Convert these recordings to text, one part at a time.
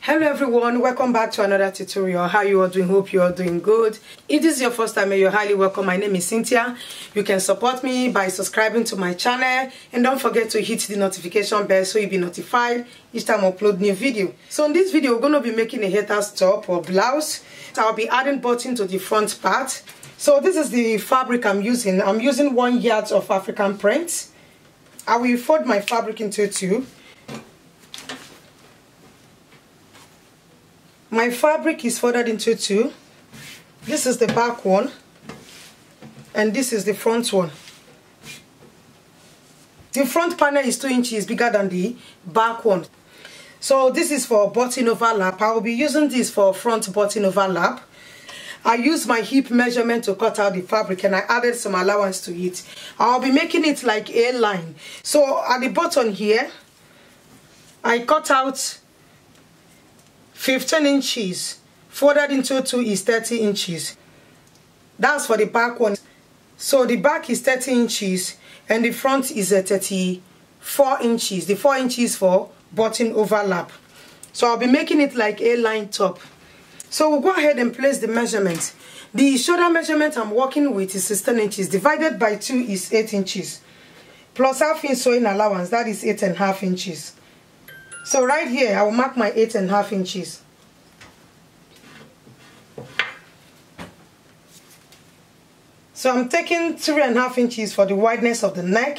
Hello everyone, welcome back to another tutorial. How you all doing? Hope you all doing good. If this is your first time, you're highly welcome. My name is Cynthia. You can support me by subscribing to my channel and don't forget to hit the notification bell so you'll be notified each time I upload new video. So in this video, we're going to be making a Halter's top or blouse. I'll be adding button to the front part. So this is the fabric I'm using. I'm using 1 yard of African print. I will fold my fabric into two. My fabric is folded into two. This is the back one and this is the front one. The front panel is 2 inches bigger than the back one. So this is for button overlap. I will be using this for front button overlap. I used my hip measurement to cut out the fabric and I added some allowance to it. I'll be making it like a line. So at the bottom here, I cut out 15 inches. Folded into two is 30 inches. That's for the back one. So the back is 30 inches and the front is 34 inches. The 4 inches for button overlap. So I'll be making it like a line top. So we'll go ahead and place the measurement. The shoulder measurement I'm working with is 16 inches. Divided by 2 is 8 inches. Plus half inch sewing allowance, that is 8.5 inches. So right here, I will mark my 8.5 inches. So I'm taking 3.5 inches for the wideness of the neck.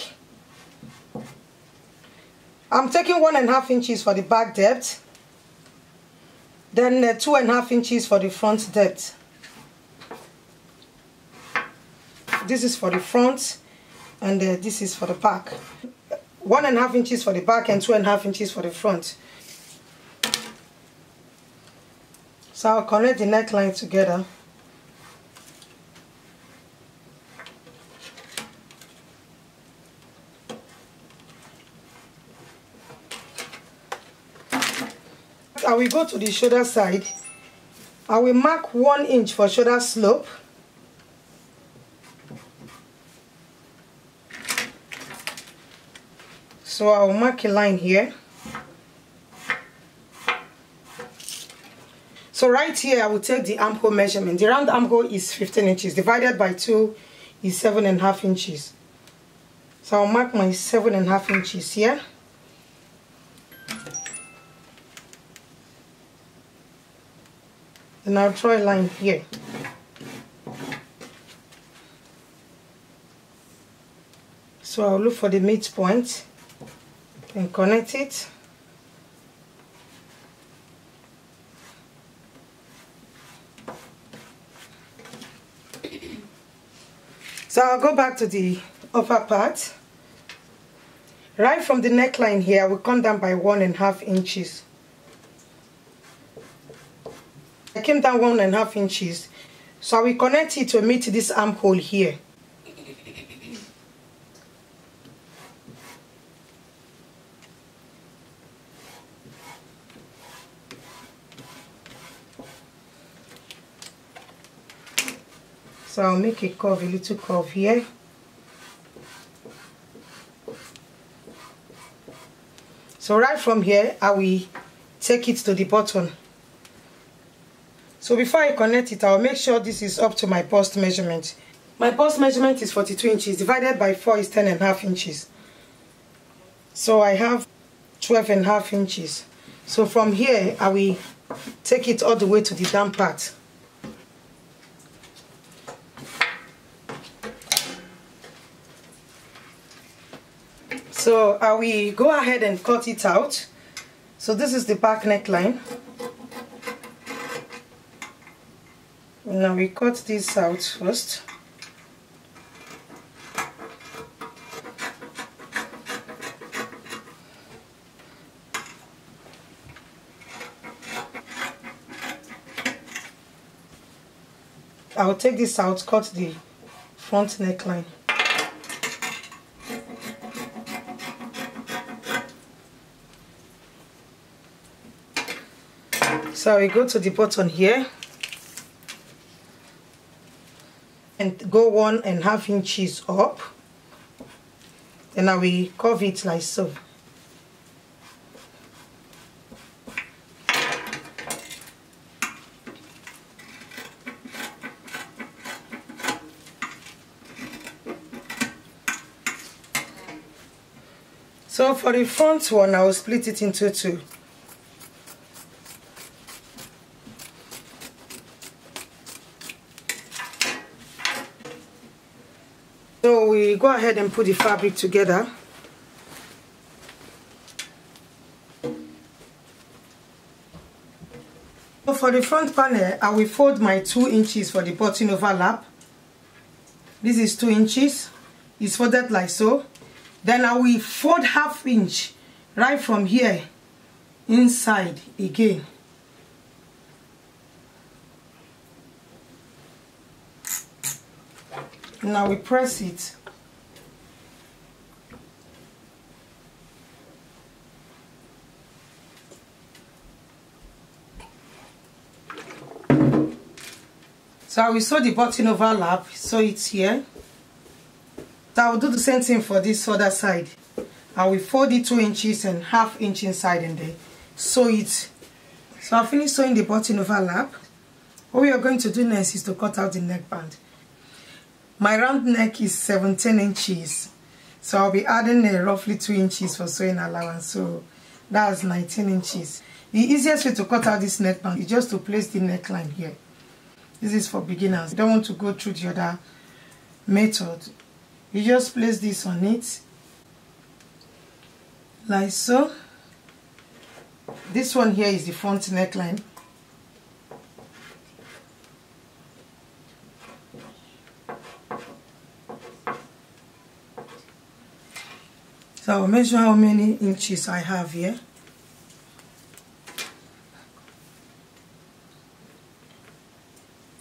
I'm taking 1.5 inches for the back depth. Then 2.5 inches for the front depth. This is for the front and this is for the back. 1.5 inches for the back and 2.5 inches for the front. So I'll connect the neckline together. I will go to the shoulder side. I will mark 1 inch for shoulder slope. So I will mark a line here. So right here I will take the armhole measurement. The round armhole is 15 inches. Divided by 2 is 7.5 inches. So I'll mark my 7.5 inches here. And I'll draw a line here. So I'll look for the midpoint and connect it. So I'll go back to the upper part. Right from the neckline here, I will come down by 1.5 inches. I came down 1.5 inches. So I will connect it to meet this armhole here. So I'll make a curve, a little curve here. So right from here, I will take it to the bottom. So before I connect it, I'll make sure this is up to my bust measurement. My bust measurement is 42 inches, divided by 4 is 10.5 inches. So I have 12.5 inches. So from here, I will take it all the way to the down part. So I will go ahead and cut it out. So this is the back neckline. Now we cut this out first. I will take this out, cut the front neckline. So we go to the bottom here and go 1.5 inches up. Then I will curve it like so. So for the front one, I will split it into two. So we go ahead and put the fabric together. So for the front panel, I will fold my 2 inches for the button overlap. This is 2 inches. It's folded like so. Then I will fold 1/2 inch right from here inside again. Now we press it. So I will sew the button overlap, sew it here. So I will do the same thing for this other side. I will fold it 2 inches and 1/2 inch inside and then sew it. So I finished sewing the button overlap. What we are going to do next is to cut out the neckband. My round neck is 17 inches. So I'll be adding roughly 2 inches for sewing allowance. So that's 19 inches. The easiest way to cut out this neckband is just to place the neckline here. This is for beginners. You don't want to go through the other method. You just place this on it like so. This one here is the front neckline. So I'll measure how many inches I have here.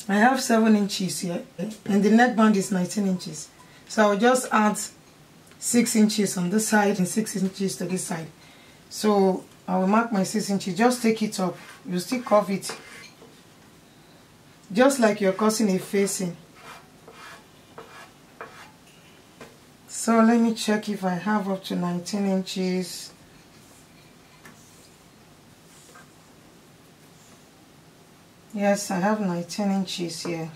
I have 7 inches here and the neckband is 19 inches. So I'll just add 6 inches on this side and 6 inches to this side. So I will mark my 6 inches. Just take it up. You still curve it. Just like you're cutting a facing. So let me check if I have up to 19 inches. Yes, I have 19 inches here.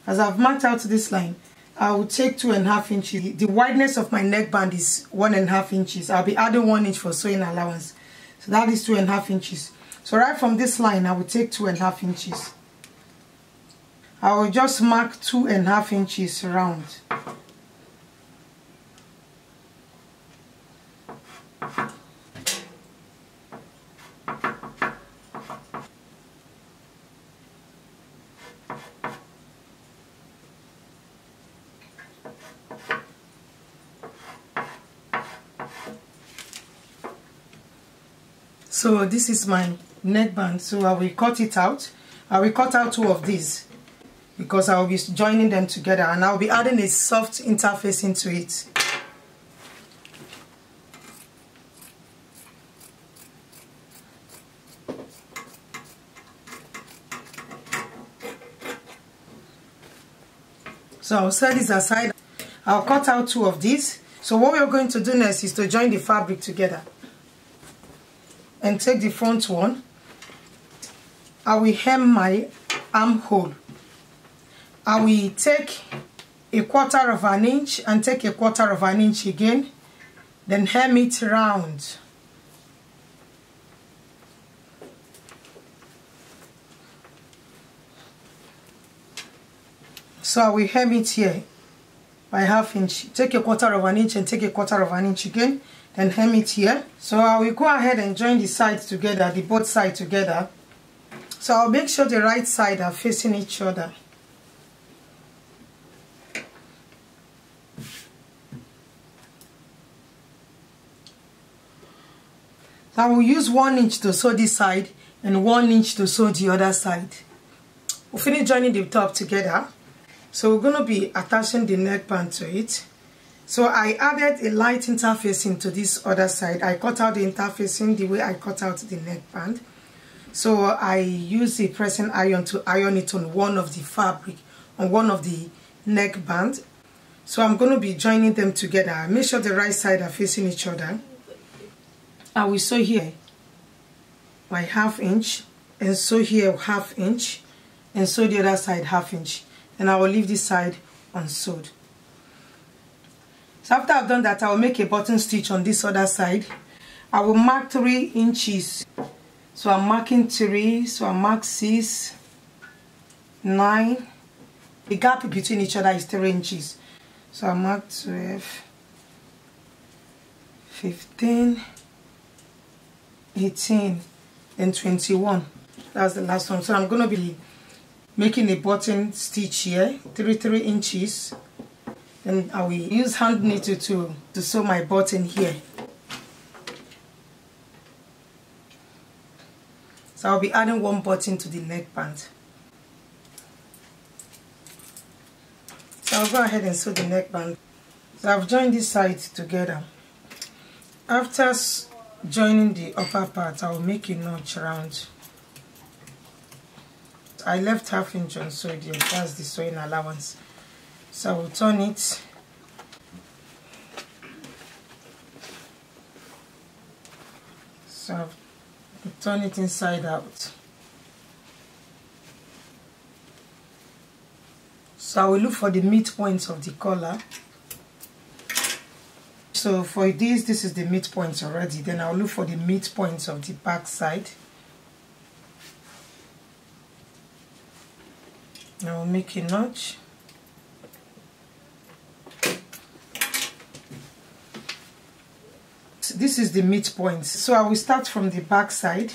As I've marked out this line, I will take 2.5 inches. The wideness of my neckband is 1.5 inches. I'll be adding 1 inch for sewing allowance. So that is 2.5 inches. So right from this line, I will take 2.5 inches. I will just mark 2.5 inches round. So this is my neckband. So I will cut it out. I will cut out 2 of these because I will be joining them together, and I will be adding a soft interface into it. So I'll set this aside. I'll cut out 2 of these. So what we're going to do next is to join the fabric together. And take the front one. I will hem my armhole. I will take 1/4 of an inch and take 1/4 of an inch again, then hem it round. So I will hem it here by 1/2 inch. Take 1/4 of an inch and take 1/4 of an inch again, then hem it here. So I will go ahead and join the sides together, the both sides together. So I'll make sure the right side are facing each other. So I will use 1 inch to sew this side and 1 inch to sew the other side. We'll finish joining the top together. So we're going to be attaching the neckband to it. So I added a light interfacing to this other side. I cut out the interfacing the way I cut out the neckband. So I use a pressing iron to iron it on one of the fabric, on one of the neckband. So I'm going to be joining them together. Make sure the right side are facing each other. I will sew here by 1/2 inch and sew here 1/2 inch and sew the other side 1/2 inch. And I will leave this side unsewed. So after I've done that, I will make a button stitch on this other side. I will mark 3 inches. So I'm marking 3, so I mark 6, 9. The gap between each other is 3 inches. So I mark 12, 15, 18, and 21. That's the last one. So I'm going to be making a button stitch here, 3 inches. Then I will use hand knitting to sew my button here. So I'll be adding 1 button to the neckband. So I'll go ahead and sew the neckband. So I've joined this side together. After joining the upper part, I will make a notch round. I left 1/2 inch on sewed here. That's the sewing allowance. So I will turn it. So I'll turn it inside out. So I will look for the midpoint of the collar. So for this is the midpoint already. Then I'll look for the midpoint of the back side. I will make a notch. This is the midpoint. So I will start from the back side.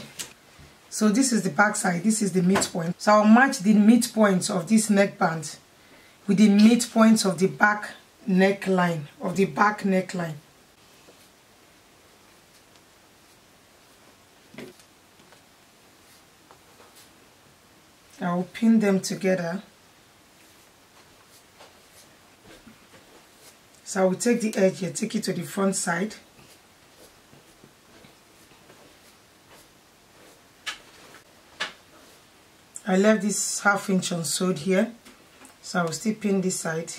So this is the back side, this is the midpoint. So I'll match the midpoint of this neckband with the midpoint of the back neckline, I will pin them together. So I will take the edge here, take it to the front side. I left this 1/2 inch unsewed here, so I will still pin this side.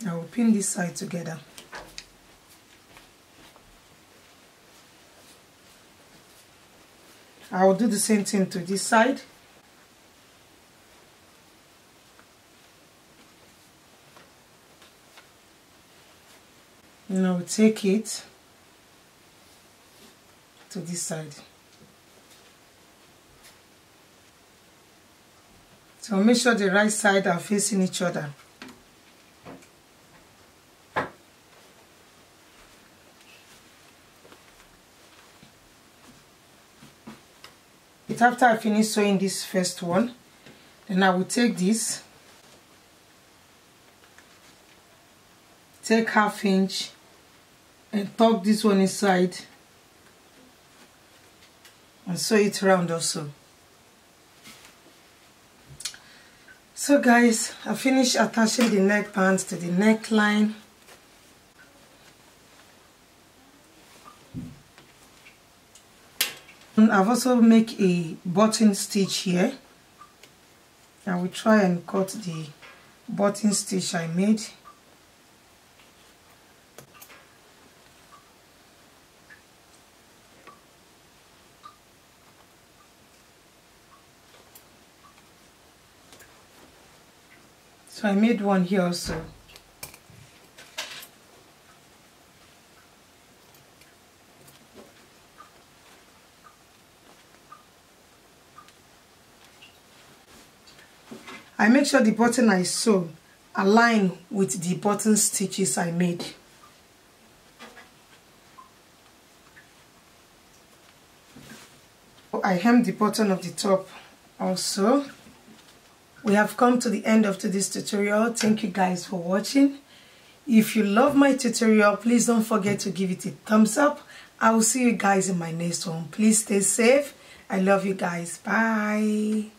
I will pin this side together. I will do the same thing to this side. And I will take it to this side. So make sure the right side are facing each other. After I finish sewing this first one, then I will take this, take 1/2 inch and tuck this one inside and sew it round also. So guys, I finished attaching the neckband to the neckline. I've also made a button stitch here. I will try and cut the button stitch I made. So I made one here also. I make sure the button I sew align with the button stitches I made. I hem the button of the top also. We have come to the end of today's tutorial. Thank you guys for watching. If you love my tutorial, please don't forget to give it a thumbs up. I will see you guys in my next one. Please stay safe. I love you guys. Bye.